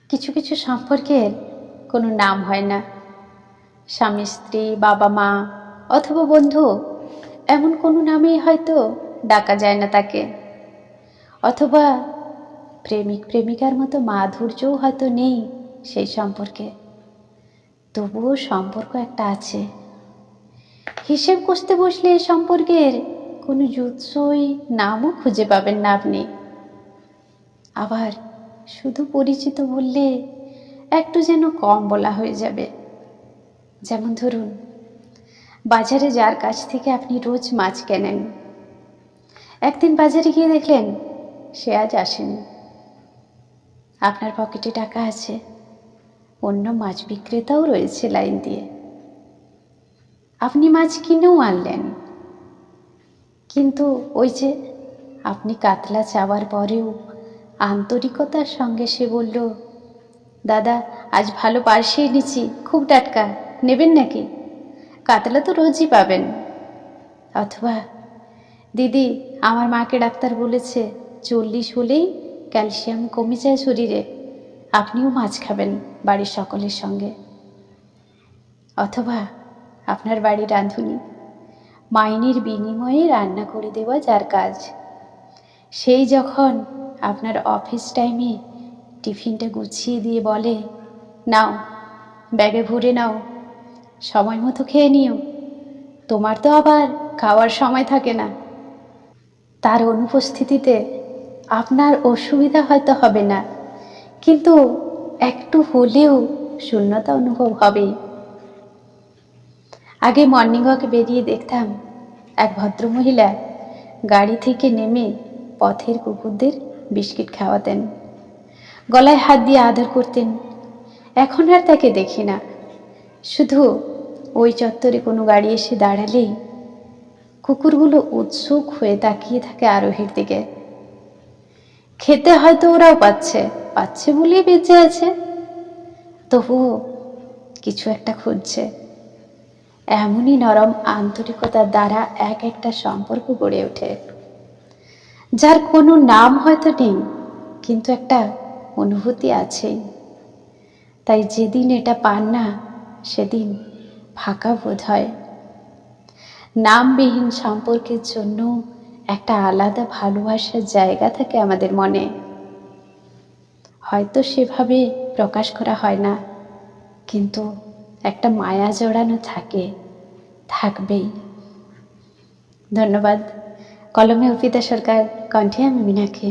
কিছু কিছু সম্পর্কের কোনো নাম হয় না। স্বামী স্ত্রী, বাবা মা অথবা বন্ধু, এমন কোনো নামেই হয়তো ডাকা যায় না তাকে। অথবা প্রেমিক প্রেমিকার মতো মাধুর্যও হয়তো নেই সেই সম্পর্কে, তবুও সম্পর্ক একটা আছে। হিসেব কষতে বসলে এই সম্পর্কের কোনো জুৎসই নামও খুঁজে পাবেন না আপনি। আবার শুধু পরিচিত বললে একটু যেন কম বলা হয়ে যাবে। যেমন ধরুন, বাজারে যার কাছ থেকে আপনি রোজ মাছ কেনেন, একদিন বাজারে গিয়ে দেখলেন সে আজ আসেনি। আপনার পকেটে টাকা আছে, অন্য মাছ বিক্রেতাও রয়েছে লাইন দিয়ে, আপনি মাছ কিনেও আনলেন, কিন্তু ওই যে আপনি কাতলা চাওয়ার পরেও আন্তরিকতার সঙ্গে সে বলল, দাদা আজ ভালো পার্শে এনেছি, খুব টাটকা, নেবেন নাকি? কাতলা তো রোজই পাবেন। অথবা, দিদি আমার মাকে ডাক্তার বলেছে 40 হলেই ক্যালসিয়াম কমে যায় শরীরে, আপনিও মাছ খাবেন বাড়ির সকলের সঙ্গে। অথবা আপনার বাড়ির রাঁধুনি, মাইনের বিনিময়ে রান্না করে দেওয়া যার কাজ, সেই যখন আপনার অফিস টাইমে টিফিনটা গুছিয়ে দিয়ে বলে, নাও ব্যাগে ভরে নাও, সময় মতো খেয়ে নিও, তোমার তো আবার খাওয়ার সময় থাকে না। তার অনুপস্থিতিতে আপনার অসুবিধা হয়তো হবে না, কিন্তু একটু হলেও শূন্যতা অনুভব হবেই। আগে মর্নিং ওয়াকে বেরিয়ে দেখতাম এক ভদ্রমহিলা গাড়ি থেকে নেমে পথের কুকুরদের বিস্কিট খাওয়াতেন, গলায় হাত দিয়ে আদর করতেন। এখন আর তাকে দেখি না। শুধু ওই চত্বরে কোনো গাড়ি এসে দাঁড়ালেই কুকুরগুলো উৎসুক হয়ে তাকিয়ে থাকে আরোহীর দিকে। খেতে হয়তো ওরাও পাচ্ছে বলেই বেঁচে আছে, তবুও কিছু একটা খুঁজছে। এমনই নরম আন্তরিকতার দ্বারা এক একটা সম্পর্ক গড়ে ওঠে, যার কোনো নাম হয়তো নেই, কিন্তু একটা অনুভূতি আছেই। তাই যেদিন এটা পান না সেদিন ফাঁকা বোধ হয়। নামবিহীন সম্পর্কের জন্য একটা আলাদা ভালোবাসার জায়গা থাকে আমাদের মনে, হয়তো সেভাবে প্রকাশ করা হয় না, কিন্তু একটা মায়া জড়ানো থাকবেই। ধন্যবাদ। কলমে অর্পিতা সরকার, কণ্ঠে আমি মীনাক্ষী।